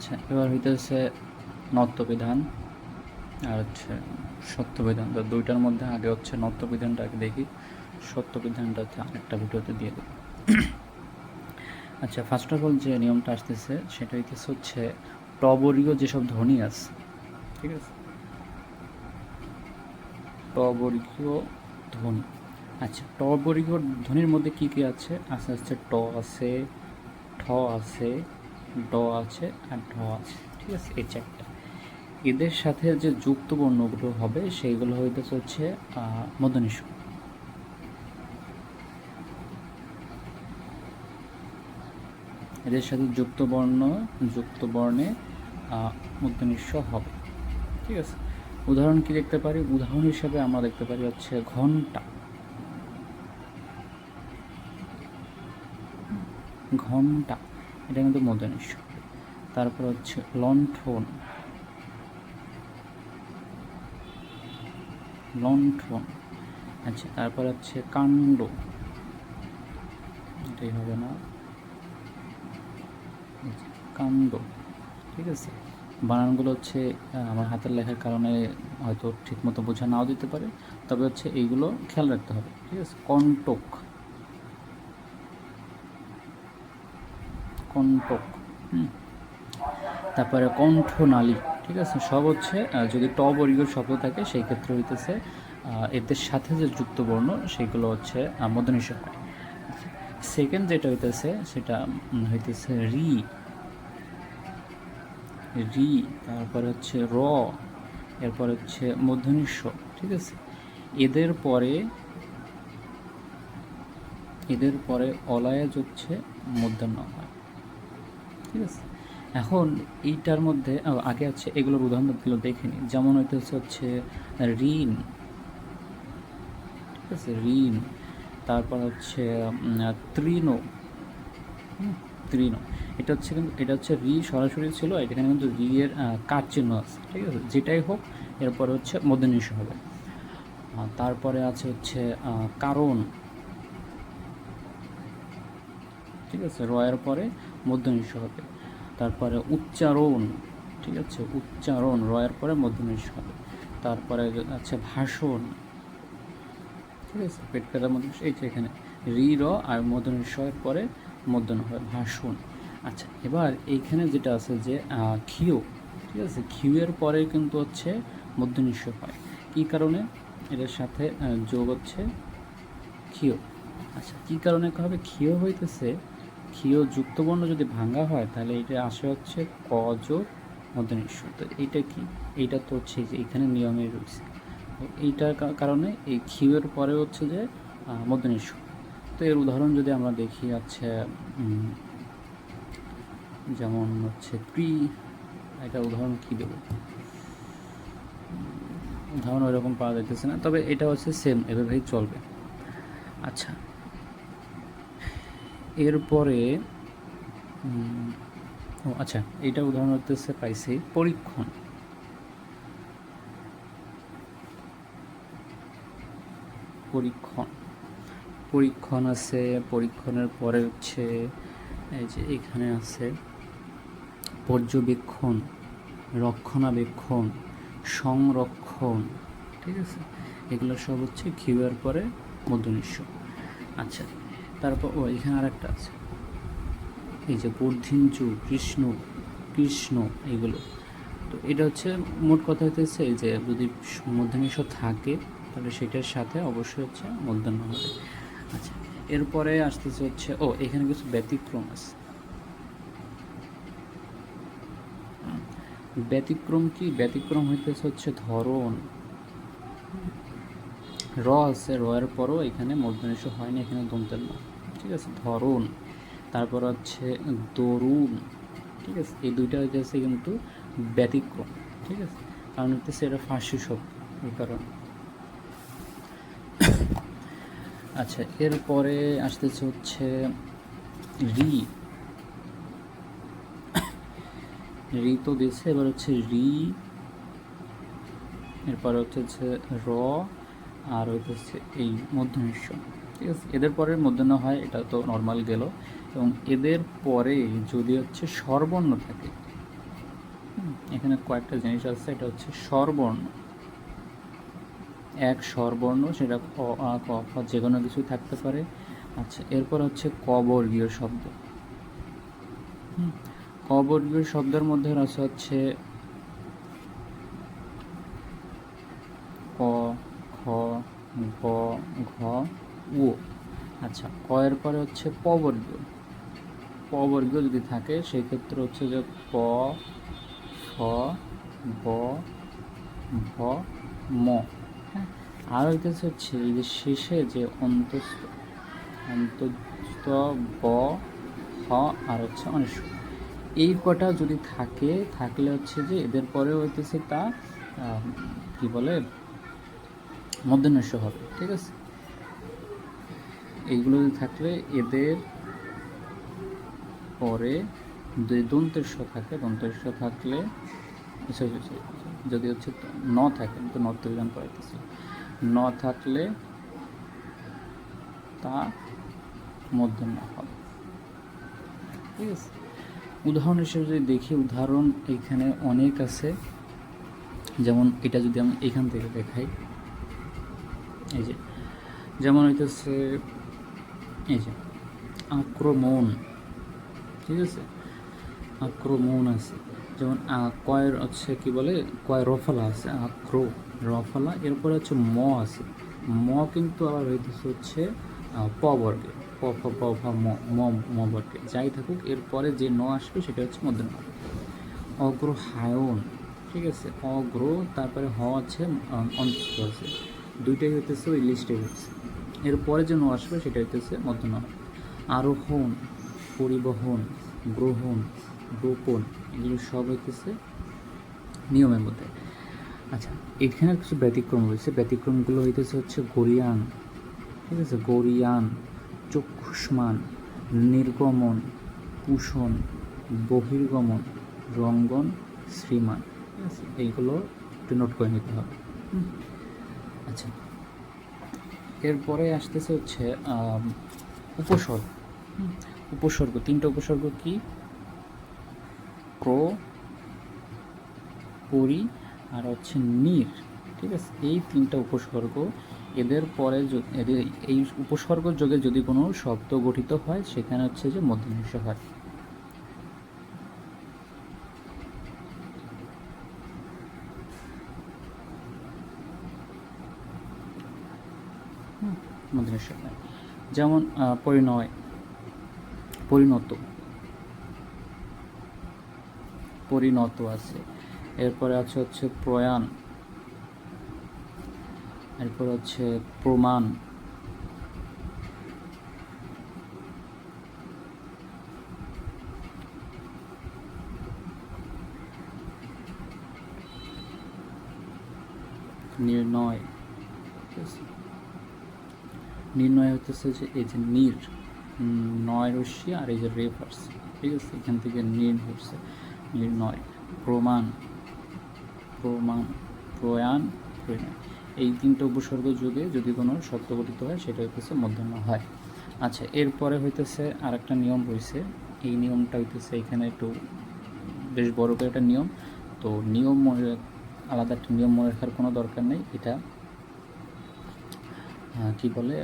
আচ্ছা, এবার হইতেছে নত্যবিধান আর হচ্ছে সত্যবিধান। তো দুইটার মধ্যে আগে হচ্ছে নত্যবিধানটাকে দেখি, সত্যবিধানটা হচ্ছে আরেকটা ভিডিওতে দিয়ে দেবো। আচ্ছা, ফার্স্ট অফ অল যে নিয়মটা আসতেছে সেটা হচ্ছে টবর্গীয় যেসব ধ্বনি আছে, ঠিক আছে, টবর্গীয় ধ্বনি। আচ্ছা, টবর্গীয় ধ্বনির মধ্যে কী কী আছে? আস্তে আস্তে ট আছে, ঠ আছে, ড আছে আর ঢ আছে, ঠিক আছে, এই চারটা। এদের সাথে যে যুক্ত বর্ণগুলো হবে সেইগুলো হইতেছে হচ্ছে মূর্ধন্য ষ। এদের সাথে যুক্ত বর্ণে মূর্ধন্য ষ হবে, ঠিক আছে। উদাহরণ কি দেখতে পারি? উদাহরণ হিসাবে আমরা দেখতে পারি হচ্ছে ঘন্টা, ঘন্টা, এটা কিন্তু মূর্ধন্য ষ। তারপর হচ্ছে লণ্ঠন, লণ্ঠন। আচ্ছা, তারপর হচ্ছে কাণ্ড, এটাই হবে না, কাণ্ড, ঠিক আছে। বানানগুলো হচ্ছে আমার হাতের লেখার কারণে হয়তো ঠিকমতো বোঝা নাও দিতে পারে, তবে হচ্ছে এইগুলো খেয়াল রাখতে হবে, ঠিক আছে। কণ্টক, কণ্টক, তারপরে কণ্ঠনালী, ঠিক আছে। সব হচ্ছে যদি ট বর্গীয় শব্দ থাকে সেই ক্ষেত্রে হইতেছে এদের সাথে যে যুক্ত বর্ণ সেগুলো হচ্ছে মূর্ধন্য ষ হয়। সেকেন্ড যেটা হইতেছে সেটা হইতেছে রি, রি, তারপরে হচ্ছে র, এরপর হচ্ছে মূর্ধন্য ষ, ঠিক আছে। এদের পরে অলয়াজ হচ্ছে মূর্ধন্য হয়, ঠিক আছে। এখন এইটার মধ্যে আগে আছে এগুলোর উদাহরণগুলো দেখে নিই। যেমন হচ্ছে ঋণ, ঠিক আছে, ঋণ। তারপর হচ্ছে তৃণ, তৃণ। এটা হচ্ছে রি সরাসরি ছিল, এখানে কিন্তু রি এর কার চিহ্ন আছে, ঠিক আছে। যেটাই হোক এরপরে হচ্ছে মূর্ধন্য ষ হবে। তারপরে আছে হচ্ছে কারণ, ঠিক আছে, রয়ের পরে মূর্ধন্য ষ হবে। তারপরে উচ্চারণ, ঠিক আছে, উচ্চারণ, রয়ের পরে মূর্ধন্য ষ হবে। তারপরে আছে ভাষণ, ঠিক আছে, পেট কাটার মধ্যে এই যে এখানে রি র আর মূর্ধন্য ষ এর পরে মূর্ধন্য হয়, ভাষণ। আচ্ছা, এবার এইখানে যেটা আছে যে ক্ষিয়, ঠিক আছে, ক্ষিয়ের পরে কিন্তু হচ্ছে মূর্ধন্য ষ হয়। কী কারণে? এটার সাথে যোগ হচ্ছে ক্ষিয়। আচ্ছা, কী কারণে হবে? ক্ষিয় হইতেছে, ক্ষিয় যুক্তবর্ণ যদি ভাঙ্গা হয় তাহলে এটা আসে হচ্ছে ক যোগ মূর্ধন্য ষ। তো এইটা কি? এইটা তো হচ্ছে যে এখানে নিয়মে রয়েছে, এইটার কারণে এই ক্ষিয়ের পরে হচ্ছে যে মূর্ধন্য ষ। তো এর উদাহরণ যদি আমরা দেখি আছে যেমন হচ্ছে এটা উদাহরণ কি দেব? উদাহরণ ওইরকম পাওয়া যাইতেছে না, তবে এটা হচ্ছে সেম, এভাবেই চলবে। আচ্ছা, এরপরে আচ্ছা, এইটা উদাহরণ হচ্ছে পাইছি পরীক্ষণ, পরীক্ষণ, পরীক্ষণ আছে। পরীক্ষণের পরে হচ্ছে এই যে এখানে আছে পর্যবেক্ষণ, রক্ষণাবেক্ষণ, সংরক্ষণ, ঠিক আছে। এগুলো সব হচ্ছে ক্ষিয়ের পরে মূর্ধন্য ষ। আচ্ছা, তারপর এখানে আরেকটা আছে, এই যে বর্ধিঞ্চু, কৃষ্ণ, কৃষ্ণ, এইগুলো। তো এটা হচ্ছে মোট কথা হইতেছে যে যদি মূর্ধন্য ষ থাকে তাহলে সেটার সাথে অবশ্যই হচ্ছে মূর্ধন্য হবে। আচ্ছা, এরপরে আসতেছে হচ্ছে এখানে কিছু ব্যতিক্রম আছে। ব্যতিক্রম কি? ব্যতিক্রম হইতেছে হচ্ছে ধরন, র আছে, র এর পরও এখানে মূর্ধন্য ষ হয়নি, এখানে দন্তের ন, ঠিক আছে, ধরন। তারপর হচ্ছে দরুন, ঠিক আছে। এই দুইটা হইতেছে কিন্তু ব্যতিক্রম, ঠিক আছে, কারণ হচ্ছে এটা ফার্সি শব্দ, এই কারণে। আচ্ছা, এরপরে আসতেছে হচ্ছে রি, রি তো দিয়েছে, এবার হচ্ছে রি, এরপরে হচ্ছে র, আর হইতেছে এই মূর্ধন্য ষ, ঠিক আছে। এদের পরে মূর্ধন্য হয়, এটা তো নর্মাল গেল। এবং এদের পরে যদি হচ্ছে স্বরবর্ণ থাকে, এখানে কয়েকটা জিনিস আছে, এটা হচ্ছে স্বরবর্ণ, এক স্বরবর্ণ, সেটা ক আ ক খ যে কোনো কিছুই থাকতে পারে। আচ্ছা, এরপর হচ্ছে ক বর্গীয় শব্দ। ক বর্গীয় শব্দের মধ্যে আছে হচ্ছে ক, খ, গ, ঘ, উ। আচ্ছা, ক এর পরে হচ্ছে প বর্গীয়। প বর্গীয় যদি থাকে সেই ক্ষেত্রে হচ্ছে যে প, ফ, ব, ভ, ম। হ্যাঁ, আর হচ্ছে এই যে শেষে যে অন্তস্থ, অন্তস্থ ব, হ আর হচ্ছে অনিষ্ট, এই কটা যদি থাকলে হচ্ছে যে এদের পরে হইতেছে তা কি বলে মধ্যনিষ্ঠ হবে। ঠিক আছে, এইগুলো যদি থাকলে এদের পরে দন্তেশ্ব থাকে, দন্তেশ্ব থাকলে যদি হচ্ছে ন থাকে, তো নর্তবিধান পড়াইতেছি, ন থাকলে তা মধ্যম হবে। ঠিক আছে, উদাহরণ হিসেবে যদি দেখি, উদাহরণ এখানে অনেক আছে। যেমন এটা যদি আমি এখান থেকে দেখাই, এই যে যেমন হইতেছে এই যে আক্রমণ। ঠিক আছে, আক্রমণ আছে। যেমন কয়ের হচ্ছে কি বলে, কয় রফলা আছে, রফলা। এরপরে হচ্ছে ম আছে, ম কিন্তু আবার হইতেছে হচ্ছে প বর্গে, প ফ প ফ ম ম ম বর্গে, যাই থাকুক এরপরে যে ন আসবে সেটা হচ্ছে মধ্যম। অগ্রহায়ণ। ঠিক আছে, অগ্র, তারপরে হ আছে, অন্তস্থ আছে, দুইটাই হইতেছে ওই লিস্টে হচ্ছে। এরপরে যে ন আসবে সেটা হইতেছে মধ্যম। আরোহণ, পরিবহন, গ্রহণ, গোপন, এগুলো সব হইতেছে নিয়মের মধ্যে। আচ্ছা, এখানে কিছু ব্যতিক্রম রয়েছে, ব্যতিক্রমগুলো হইতেছে হচ্ছে গরিয়ান। ঠিক আছে, গরিয়ান, চক্ষুষ্মান, নির্গমন, পুষণ, বহির্গমন, রঙ্গন, শ্রীমান। ঠিক আছে, এইগুলো একটু নোট করে নিতে হবে। আচ্ছা, এরপরে আসতেছে হচ্ছে উপসর্গ। উপসর্গ, তিনটা উপসর্গ কি, ক্র, পরি আর হচ্ছে নির। ঠিক আছে, এই তিনটা উপসর্গ, এদের পরে এদের এই উপসর্গ যোগে যদি কোনো শব্দ গঠিত হয় সেখানে হচ্ছে যে মধ্যনিষ্ঠ হয়। মধ্যনিষ্ঠ হয়, যেমন পরিণয়, পরিণত, পরিণত আছে। এরপরে আছে হচ্ছে প্রয়াণ, এরপর হচ্ছে প্রমাণ, নির্ণয়। নির্ণয় হতেছে যে এই যে নির, নয় রশ্মি আর এই যে রেফার্স। ঠিক আছে, এখান থেকে নির হচ্ছে নির্ণয়। প্রমাণ, প্রমাণ, প্রয়াণ, প্রণয়, এই তিনটা উপসর্গ যুগে যদি কোনো শব্দ গঠিত হয় সেটা হইতেছে মধ্যন্য হয়। আচ্ছা, এরপরে হইতেছে আর একটা নিয়ম রয়েছে, এই নিয়মটা হইতেছে এখানে একটু বেশ বড় করে একটা নিয়ম। তো নিয়ম মনে, আলাদা একটা নিয়ম মনে রাখার কোনো দরকার নেই। এটা কি বলে,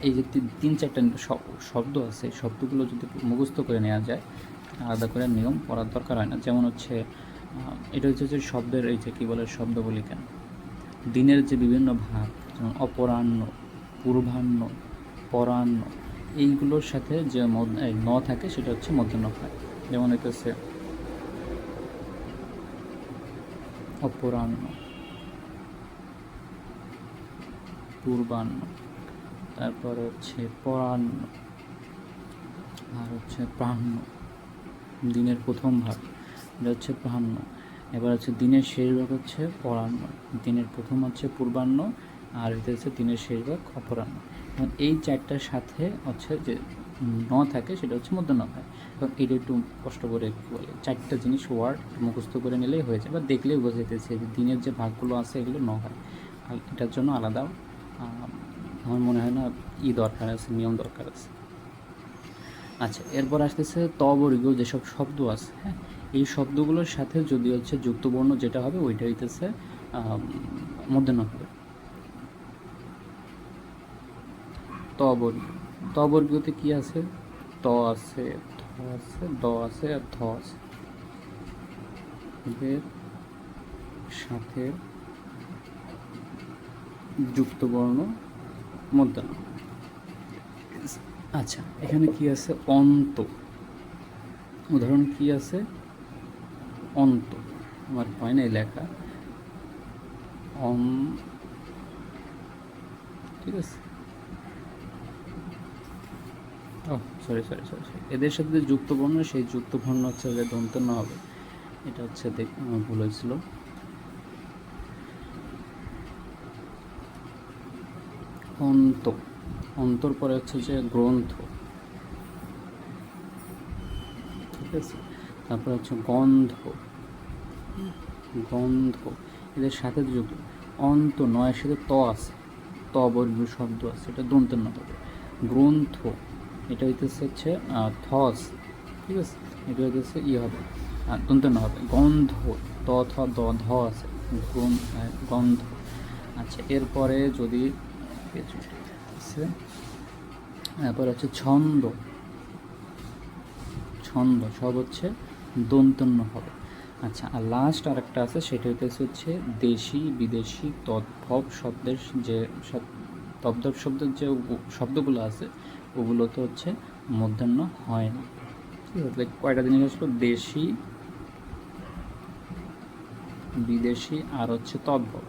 এই যে তিন চারটা শব্দ আছে, শব্দগুলো যদি মুখস্থ করে নেওয়া যায়, আলাদা করে নিয়ম পড়ার দরকার হয় না। যেমন হচ্ছে এটা হচ্ছে যে শব্দের এই যে কী বলে, শব্দ বলি কেন, দিনের যে বিভিন্ন ভাগ, যেমন অপরাহ্ন, পূর্বাহ্ন, পরাহ্ন, এইগুলোর সাথে যে ন থাকে সেটা হচ্ছে মধ্যাহ্ন হয়। যেমন হইতেছে অপরাহ্ন, পূর্বাহ্ন, তারপর হচ্ছে পরাহ্ন আর হচ্ছে প্রাহ্ন, দিনের প্রথম ভাগ এটা হচ্ছে প্রাহ্ন। এবার হচ্ছে দিনের শেষ ভাগ হচ্ছে পরাহ্ন, দিনের প্রথম হচ্ছে পূর্বাহ্ন আর এটা হচ্ছে দিনের শেষ ভাগ অপরাহ্ন। এবং এই চারটার সাথে হচ্ছে যে ন থাকে সেটা হচ্ছে মধ্যাহ্ন হয়। এবং এটা একটু কষ্ট করে বলে, চারটা জিনিস ওয়ার্ড মুখস্থ করে নিলেই হয়ে যায়, বা দেখলেই বোঝা যেতেছে যে দিনের যে ভাগগুলো আছে এগুলো ন হয়। আর এটার জন্য আলাদা আমার মনে হয় না দরকার আছে, নিয়ম দরকার আছে। আচ্ছা, এরপর আসতেছে তবর্গীয় যেসব শব্দ আছে, হ্যাঁ, এই শব্দগুলোর সাথে যদি হচ্ছে যুক্তবর্ণ যেটা হবে ওইটা হইতেছে মূর্ধন্য হবে। ত বর্গ, ত বর্গতে কি আছে? ত আছে, থ আছে, দ আছে আর ধ আছে। এদের সাথে যুক্তবর্ণ মূর্ধন্য। আচ্ছা, এখানে কি আছে? অন্ত। উদাহরণ কি আছে? অন্ত, আমার হয় নাই লেখা। ঠিক আছে। ও সরি সরি সরি সরি, এদের সাথে যে যুক্তবর্ণ সেই যুক্তবর্ণ হচ্ছে যে দন্তন্য হবে। এটা হচ্ছে আমার ভুল হয়েছিল। অন্ত, অন্তর পরে হচ্ছে যে গ্রন্থ। ঠিক আছে। তারপরে হচ্ছে গন্ধ, গন্ধ এদের সাথে যুক্ত। অন্ত নয়ের সাথে ত আছে, ত বর্গীয় শব্দ আছে, এটা দন্তন্য হবে। গ্রন্থ, এটা হচ্ছে থস। ঠিক আছে, এটা হইতেছে হবে দন্তন্য হবে। গন্ধ, ত থ দ ধ আছে, গন্ধ। আচ্ছা, এরপরে যদি তারপরে হচ্ছে ছন্দ, ছন্দ সব হচ্ছে দন্তন্য হবে। আচ্ছা, আর লাস্ট আরেকটা আছে, সেটা হচ্ছে দেশি বিদেশি তদ্ভব শব্দের যে তদ্ভব শব্দের যে শব্দগুলো আছে ওগুলোতে হচ্ছে মূর্ধন্য হয় না। ঠিক আছে, কয়টা জিনিস আসলো? দেশি, বিদেশি আর হচ্ছে তদ্ভব।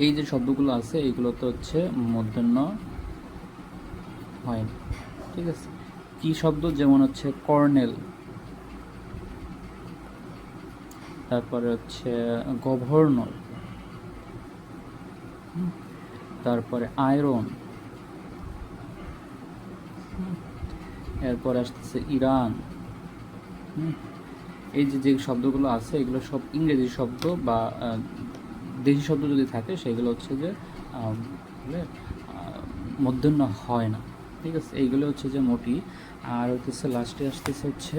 এই যে শব্দগুলো আছে এইগুলোতে হচ্ছে মূর্ধন্য হয় না। ঠিক আছে। কি শব্দ? যেমন হচ্ছে কর্নেল, তারপরে হচ্ছে গভর্নর, তারপরে আয়রন, এরপরে আসতেছে ইরান। এই যে যে শব্দগুলো আছে এগুলো সব ইংরেজি শব্দ বা দেশি শব্দ যদি থাকে সেগুলো হচ্ছে যে মূর্ধন্য হয় না। ঠিক আছে, এইগুলো হচ্ছে যে মোটি। আর হচ্ছে লাস্টে আসতেছে হচ্ছে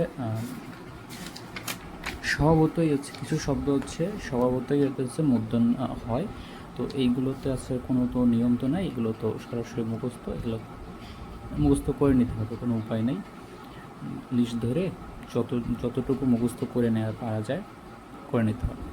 স্বভাবতই হচ্ছে কিছু শব্দ হচ্ছে স্বভাবতই হচ্ছে মূর্ধন্য হয়। তো এইগুলোতে আছে কোনো তো নিয়ম তো নাই, এগুলো তো সরাসরি মুখস্থ, এগুলো মুখস্থ করে নিতে হবে, কোনো উপায় নেই। লিস্ট ধরে যতটুকু মুখস্থ করে নেওয়া পারা যায় করে নিতে হবে।